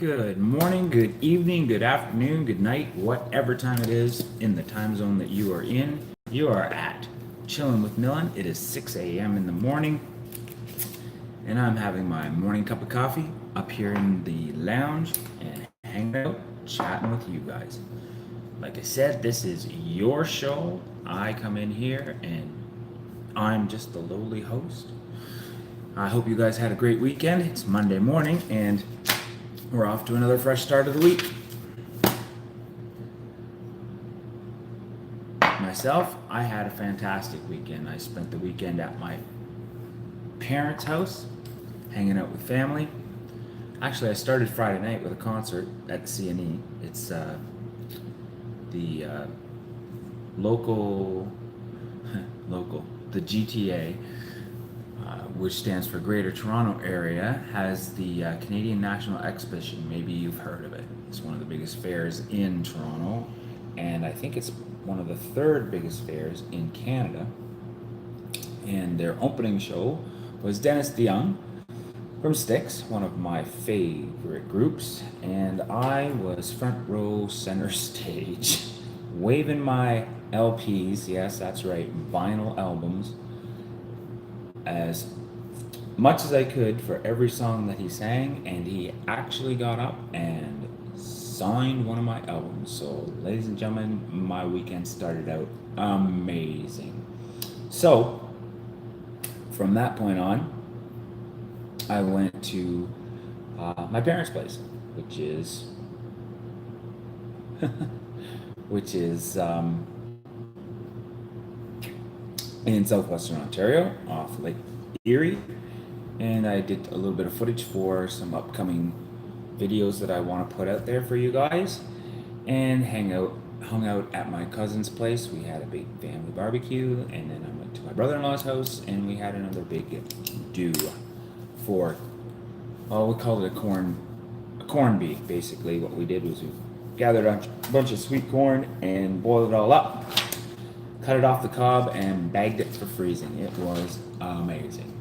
Good morning, good evening, good afternoon, good night, whatever time it is in the time zone that you are in. You are at Chillen with Millen. It is 6 a.m. in the morning, and I'm having my morning cup of coffee up here in the lounge and hanging out, chatting with you guys. Like I said, this is your show. I come in here and I'm just the lowly host. I hope you guys had a great weekend. It's Monday morning, and we're off to another fresh start of the week. Myself, I had a fantastic weekend. I spent the weekend at my parents' house, hanging out with family. Actually, I started Friday night with a concert at CNE. It's the local, the GTA, which stands for Greater Toronto Area, has the Canadian National Exhibition. Maybe you've heard of it. It's one of the biggest fairs in Toronto, and I think it's one of the third biggest fairs in Canada. And their opening show was Dennis DeYoung from Styx, one of my favorite groups, and I was front row center stage, waving my LPs, yes, that's right, vinyl albums, as much as I could for every song that he sang, and he actually got up and signed one of my albums. So, ladies and gentlemen, my weekend started out amazing. So, from that point on, I went to my parents' place, which is which is in southwestern Ontario, off Lake Erie, and I did a little bit of footage for some upcoming videos that I want to put out there for you guys, and hung out at my cousin's place. We had a big family barbecue, and then I went to my brother-in-law's house, and we had another big do for, well, we called it a corn beef. Basically, what we did was we gathered a bunch of sweet corn and boiled it all up, cut it off the cob, and bagged it for freezing. It was amazing.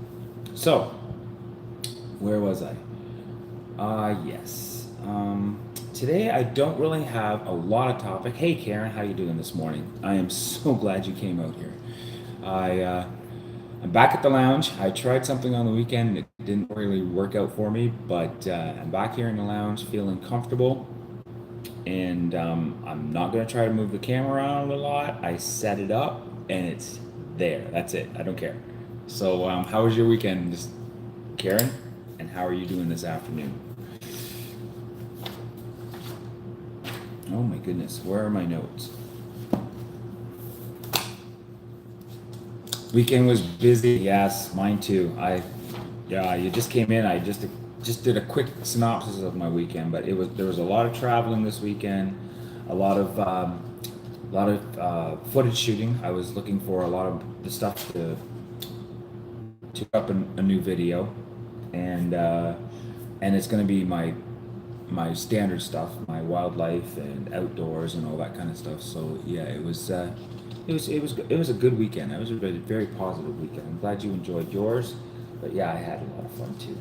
So, where was I? Yes. Today I don't really have a lot of topic. Hey Karen, how you doing this morning? I am so glad you came out here. I'm back at the lounge. I tried something on the weekend. It didn't really work out for me, but I'm back here in the lounge feeling comfortable. And I'm not going to try to move the camera around a lot. I set it up and it's there. That's it. I don't care. So, how was your weekend, Karen? And how are you doing this afternoon? Oh my goodness, where are my notes? Weekend was busy. Yes, mine too. You just came in. I just did a quick synopsis of my weekend, but there was a lot of traveling this weekend, a lot of footage shooting. I was looking for a lot of the stuff to up a new video, and it's going to be my standard stuff, my wildlife and outdoors and all that kind of stuff. So yeah, it was a good weekend. It was a very positive weekend. I'm glad you enjoyed yours, but yeah, I had a lot of fun too.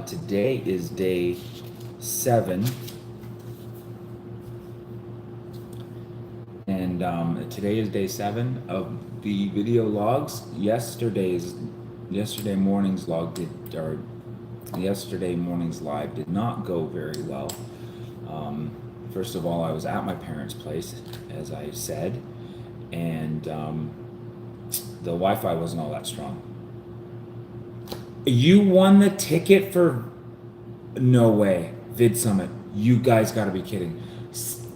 Today is day 7, and today is day 7 of the video logs. Yesterday morning's live did not go very well. First of all, I was at my parents' place, as I said, and the Wi-Fi wasn't all that strong. You won the ticket for... No way. Vid Summit. You guys gotta be kidding.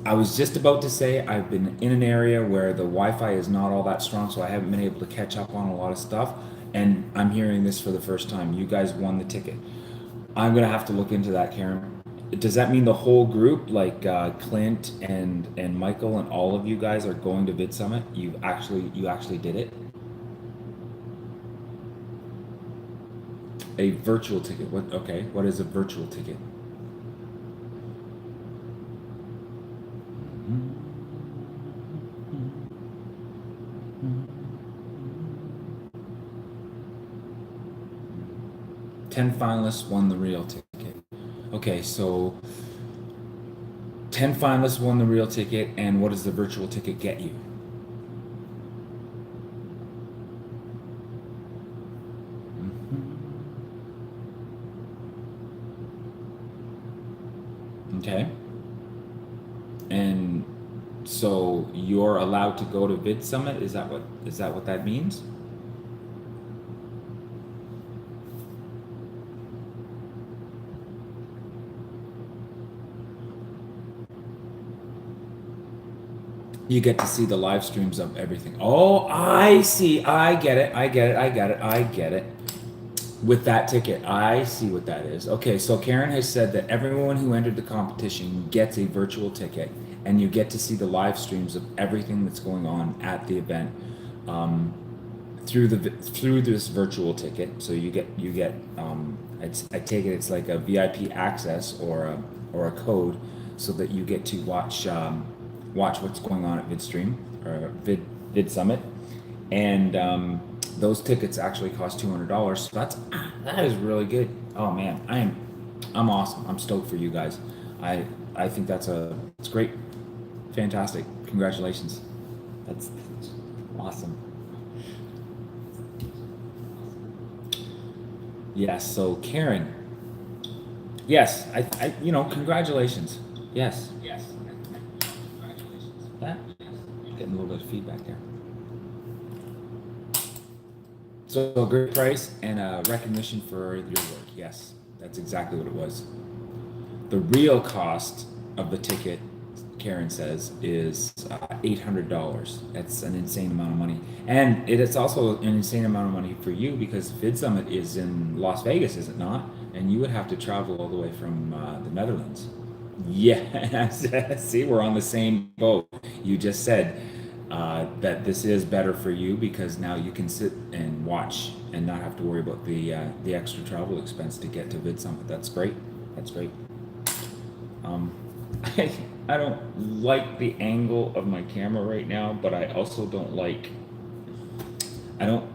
I was just about to say I've been in an area where the Wi-Fi is not all that strong, so I haven't been able to catch up on a lot of stuff, and I'm hearing this for the first time. You guys won the ticket. I'm gonna have to look into that, Karen. Does that mean the whole group, like Clint and Michael and all of you guys, are going to Vid Summit? You actually did it? A virtual ticket. What? Okay. What is a virtual ticket? Ten finalists won the real ticket. Okay, so 10 finalists won the real ticket, and what does the virtual ticket get you? Mhm. Okay. And so you're allowed to go to Vid Summit? Is that what that means? You get to see the live streams of everything. Oh, I see. I get it. I get it. I get it. I get it. With that ticket, I see what that is. Okay, so Karen has said that everyone who entered the competition gets a virtual ticket, and you get to see the live streams of everything that's going on at the event um, through this virtual ticket. So I take it it's like a VIP access or a code, so that you get to watch what's going on at VidStream or Vid Summit, and those tickets actually cost $200. So that is really good. Oh man, I'm awesome. I'm stoked for you guys. I think it's great, fantastic. Congratulations. That's awesome. Yes. So Karen, yes, congratulations. Yes. Yes. Congratulations. That getting a little bit of feedback there. So a great price and a recognition for your work. Yes, that's exactly what it was. The real cost of the ticket, Karen says, is $800. That's an insane amount of money, and it is also an insane amount of money for you because Vid Summit is in Las Vegas, is it not? And you would have to travel all the way from the Netherlands. Yes, see, we're on the same boat. You just said that this is better for you because now you can sit and watch and not have to worry about the extra travel expense to get to Vid Summit. That's great. That's great. Um, I, I don't like the angle of my camera right now, but I don't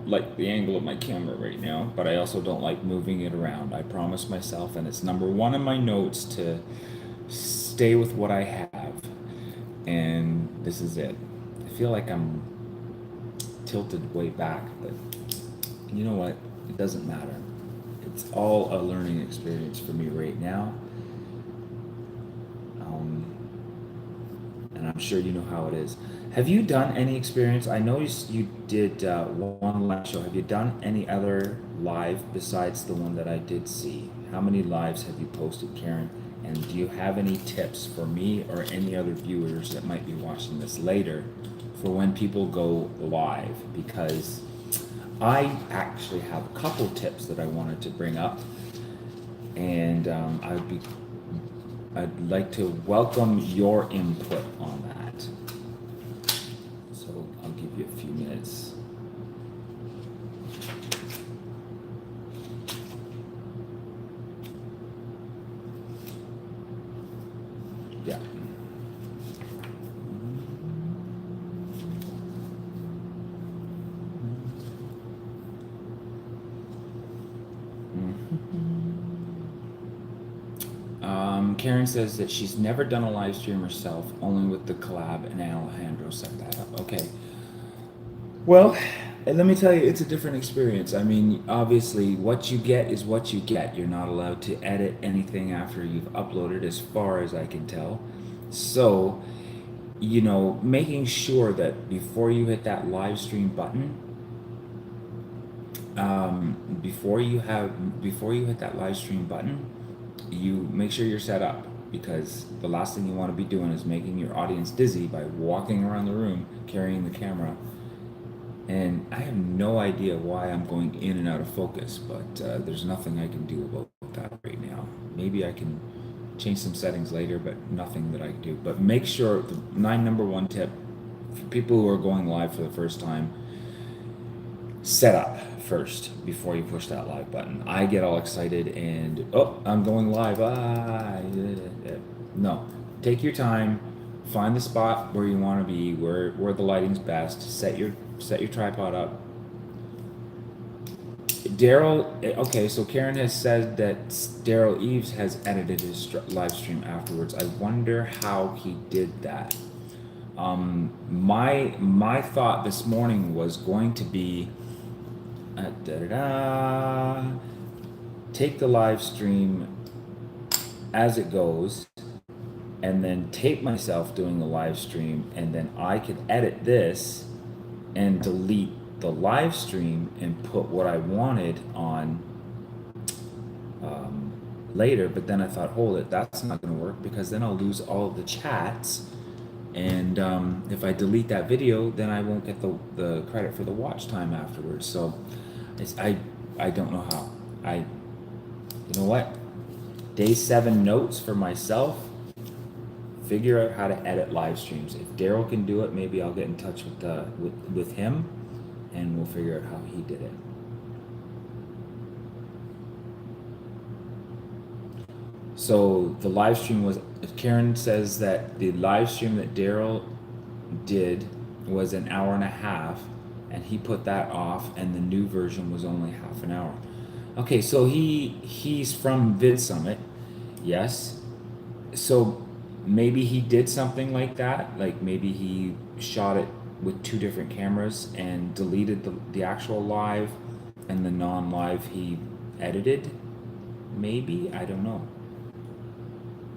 like the angle of my camera right now, but I also don't like moving it around. I promised myself, and it's number one in my notes to stay with what I have, and this is it. I feel like I'm tilted way back, but you know what? It doesn't matter. It's all a learning experience for me right now. Um, and I'm sure you know how it is. Have you done any experience? I noticed you did one live show. Have you done any other live besides the one that I did see? How many lives have you posted, Karen? And do you have any tips for me or any other viewers that might be watching this later for when people go live? Because I actually have a couple tips that I wanted to bring up, and I'd like to welcome your input on that. So I'll give you a few minutes. Yeah. Karen says that she's never done a live stream herself, only with the collab, and Alejandro set that up. Okay. Well, and let me tell you, it's a different experience. I mean, obviously, what you get is what you get. You're not allowed to edit anything after you've uploaded, as far as I can tell. So, making sure that before you hit that live stream button, before you hit that live stream button, you make sure you're set up, because the last thing you want to be doing is making your audience dizzy by walking around the room carrying the camera. And I have no idea why I'm going in and out of focus, but there's nothing I can do about that right now. Maybe I can change some settings later, but nothing that I can do. But make sure, the number one tip for people who are going live for the first time: set up first before you push that live button. I get all excited and, oh, I'm going live. No, take your time, find the spot where you want to be, where the lighting's best. Set your tripod up, Daryl, okay, so Karen has said that Daryl Eves has edited his live stream afterwards. I wonder how he did that. My thought this morning was going to be, take the live stream as it goes, and then tape myself doing the live stream, and then I could edit this and delete the live stream and put what I wanted on later. But then I thought, hold it, that's not going to work because then I'll lose all of the chats. And if I delete that video, then I won't get the credit for the watch time afterwards. So I don't know how. You know what? Day 7 notes for myself. Figure out how to edit live streams. If Daryl can do it, maybe I'll get in touch with him, and we'll figure out how he did it. So the live stream was, Karen says that the live stream that Daryl did was an hour and a half, and he put that off, and the new version was only half an hour. Okay, so he's from VidSummit, yes. So maybe he did something like that, like maybe he shot it with 2 different cameras and deleted the actual live, and the non-live he edited. Maybe, I don't know.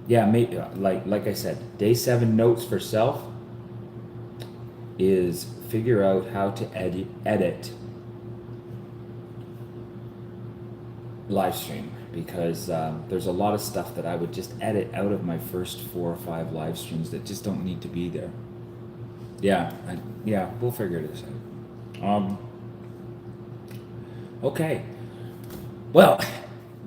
Yeah, maybe, like I said, day 7 notes for self is figure out how to edit live stream, because there's a lot of stuff that I would just edit out of my first 4 or 5 live streams that just don't need to be there. Yeah, we'll figure this out. Okay. Well,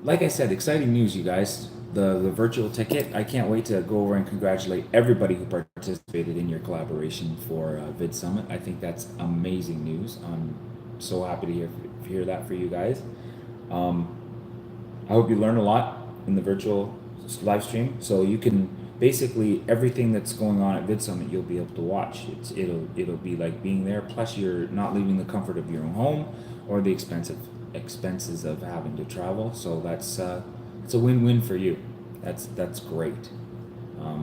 like I said, exciting news, you guys. The virtual ticket, I can't wait to go over and congratulate everybody who participated in your collaboration for VidSummit. I think that's amazing news. I'm so happy to hear that for you guys. I hope you learn a lot in the virtual live stream. So you can basically, everything that's going on at VidSummit, you'll be able to watch. It'll be like being there. Plus, you're not leaving the comfort of your own home or the expenses of having to travel. So that's it's a win-win for you. That's great. Let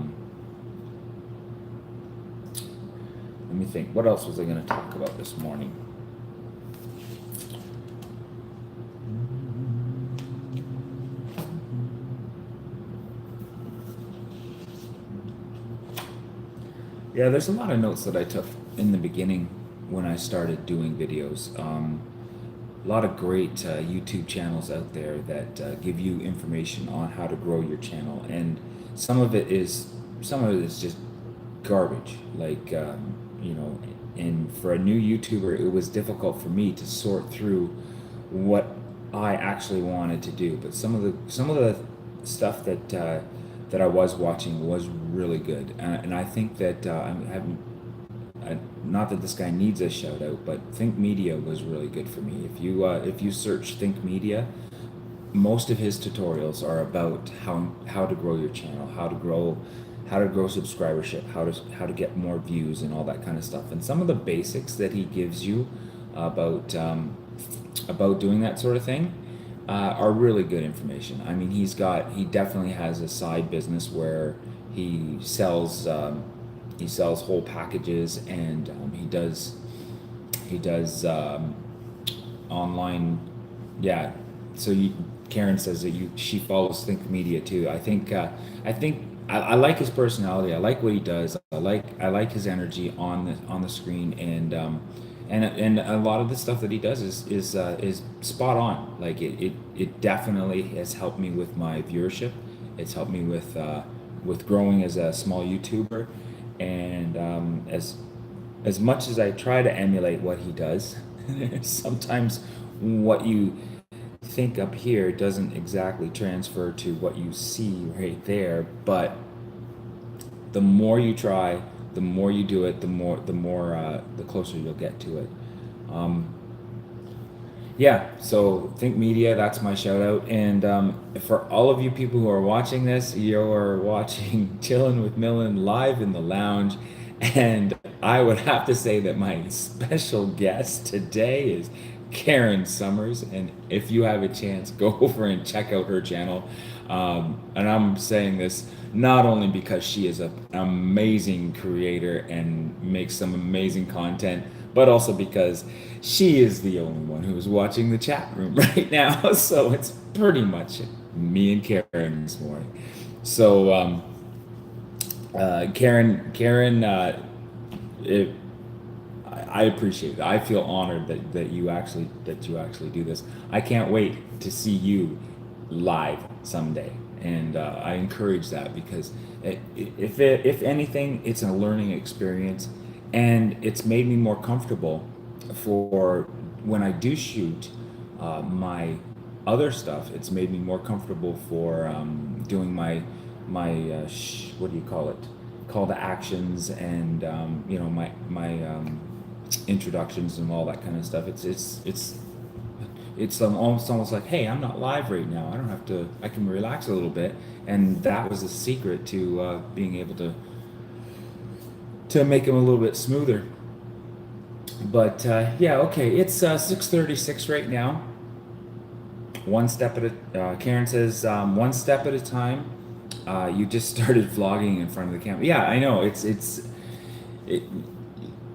me think. What else was I going to talk about this morning? Yeah, there's a lot of notes that I took in the beginning when I started doing videos. A lot of great YouTube channels out there that give you information on how to grow your channel, and some of it is just garbage. Like and for a new YouTuber, it was difficult for me to sort through what I actually wanted to do. But some of the stuff that I was watching was really good, and I think that I'm having. Not that this guy needs a shout out, but Think Media was really good for me. If you search Think Media, most of his tutorials are about how to grow your channel, how to grow subscribership, how to get more views and all that kind of stuff. And some of the basics that he gives you about doing that sort of thing are really good information. I mean, he definitely has a side business where he sells whole packages, and he does online. Yeah, so Karen says that she follows Think Media too. I like his personality. I like what he does. I like his energy on the screen, and a lot of the stuff that he does is spot on. Like it definitely has helped me with my viewership. It's helped me with growing as a small YouTuber, and as much as I try to emulate what he does, sometimes what you think up here doesn't exactly transfer to what you see right there. But the more you try, the more you do it, the closer you'll get to it. Yeah, so Think Media, that's my shout out. And for all of you people who are watching this, you're watching Chillen with Millen live in the lounge. And I would have to say that my special guest today is Karen Summers, and if you have a chance, go over and check out her channel. And I'm saying this not only because she is an amazing creator and makes some amazing content, but also because she is the only one who's watching the chat room right now. So it's pretty much me and Karen this morning. So Karen, it, I appreciate it. I feel honored that you actually do this. I can't wait to see you live someday, and I encourage that because if anything, it's a learning experience, and it's made me more comfortable for when I do shoot my other stuff. It's made me more comfortable for doing my what do you call it? Call to actions, and my introductions and all that kind of stuff. It's almost like, hey, I'm not live right now. I don't have to. I can relax a little bit, and that was the secret to being able to make them a little bit smoother. But yeah, okay. It's 6:36 right now. One step at a. Karen says, one step at a time. You just started vlogging in front of the camera. Yeah, I know. It,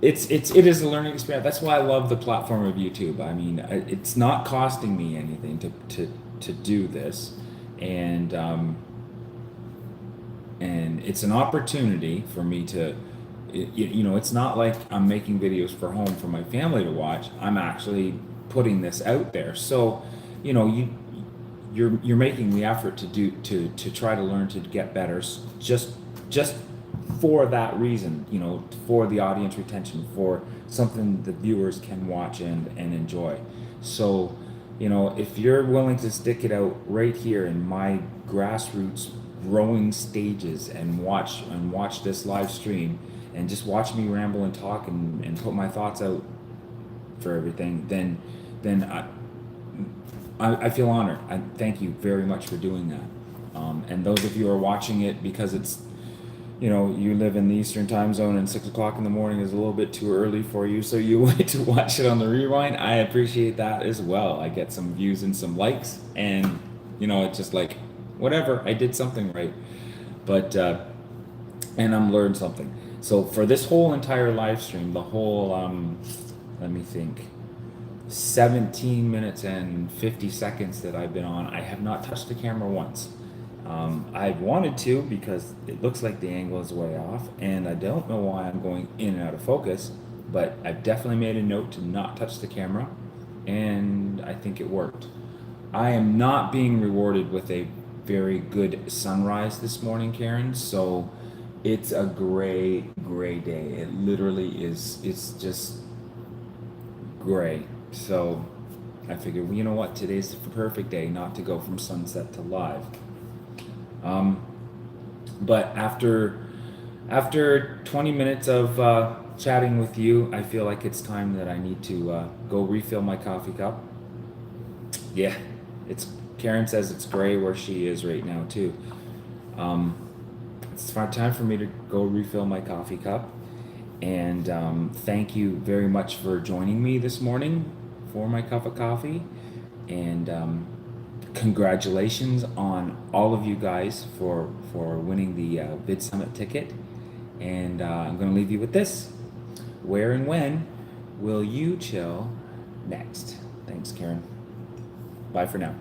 it is a learning experience. That's why I love the platform of YouTube. I mean, it's not costing me anything to do this, and it's an opportunity for me to, it's not like I'm making videos for home for my family to watch. I'm actually putting this out there. So, you're making the effort to try to learn to get better, just for that reason, for the audience retention, for something the viewers can watch and enjoy. So, if you're willing to stick it out right here in my grassroots growing stages and watch this live stream and just watch me ramble and talk and put my thoughts out for everything, then I feel honored. I thank you very much for doing that. And those of you who are watching it because it's, you live in the Eastern time zone and 6 o'clock in the morning is a little bit too early for you, so you wait to watch it on the rewind. I appreciate that as well. I get some views and some likes, and it's just like, whatever, I did something right. But and I'm learned something. So for this whole entire live stream, the whole let me think, 17 minutes and 50 seconds that I've been on, I have not touched the camera once. I wanted to because it looks like the angle is way off, and I don't know why I'm going in and out of focus, but I've definitely made a note to not touch the camera, and I think it worked. I am not being rewarded with a very good sunrise this morning, Karen, so it's a gray day. It literally is. It's just gray. So I figured, well, you know what? Today's the perfect day not to go from sunset to live. But after 20 minutes of chatting with you, I feel like it's time that I need to go refill my coffee cup. Yeah, Karen says it's gray where she is right now too. It's time for me to go refill my coffee cup. And thank you very much for joining me this morning for my cup of coffee. And congratulations on all of you guys for winning the Vid Summit ticket. And I'm going to leave you with this. Where and when will you chill next? Thanks, Karen. Bye for now.